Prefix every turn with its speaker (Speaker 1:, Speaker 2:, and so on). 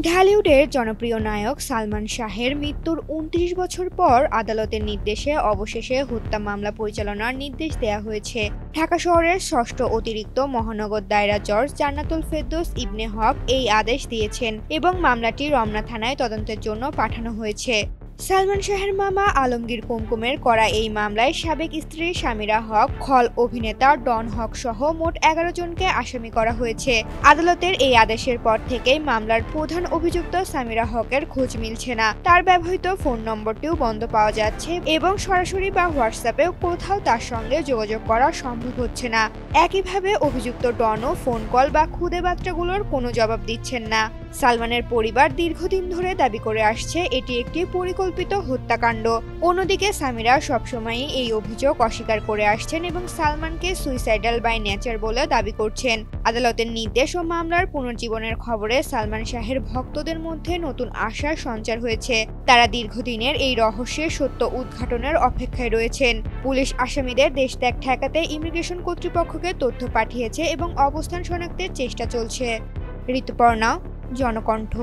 Speaker 1: ঢালিউডের জনপ্রিয় নায়ক সালমান শাহের মৃত্যুর ২৯ বছর পর আদালতের নির্দেশে অবশেষে হত্যা মামলা পরিচালনার নির্দেশ দেওয়া হয়েছে। ঢাকা শহরের ষষ্ঠ অতিরিক্ত মহানগর দায়রা জজ জান্নাতুল ফেরদৌস ইবনে হক এই আদেশ দিয়েছেন এবং মামলাটি রমনা থানায় তদন্তের জন্য পাঠানো হয়েছে। সালমান শাহের মামা আলমগীর কুমকুমের করা এই মামলায় সাবেক স্ত্রী সামিরা হক, খল অভিনেতা ডন হক সহ মোট ১১ জনকে আসামি করা হয়েছে। আদালতের এই আদেশের পর থেকেই মামলার প্রধান অভিযুক্ত সামিরা হকের খোঁজ মিলছে না। তার ব্যবহৃত ফোন নম্বরটিও বন্ধ পাওয়া যাচ্ছে এবং সরাসরি বা হোয়াটসঅ্যাপেও কোথাও তার সঙ্গে যোগাযোগ করা সম্ভব হচ্ছে না। একইভাবে অভিযুক্ত ডনও ফোন কল বা খুদে বার্তাগুলোর কোনো জবাব দিচ্ছেন না। সালমানের পরিবার দীর্ঘদিন ধরে দাবি করে আসছে এটি একটি পরিকল্পিত হত্যাকাণ্ড। অন্যদিকে সামিরা সবসময়ই এই অভিযোগ অস্বীকার করে আসছেন এবং সালমানকে সুইসাইডাল বাই নেচার বলে দাবি করছেন। আদালতের নির্দেশ ও মামলার পুনর্জীবনের খবরে সালমান শাহের ভক্তদের মধ্যে নতুন আশার সঞ্চার হয়েছে। তারা দীর্ঘদিনের এই রহস্যের সত্য উদ্ঘাটনের অপেক্ষায় রয়েছেন। পুলিশ আসামিদের দেশ ত্যাগ ঠেকাতে ইমিগ্রেশন কর্তৃপক্ষকে তথ্য পাঠিয়েছে এবং অবস্থান শনাক্তের চেষ্টা চলছে। ঋতুপর্ণা, জনকণ্ঠ।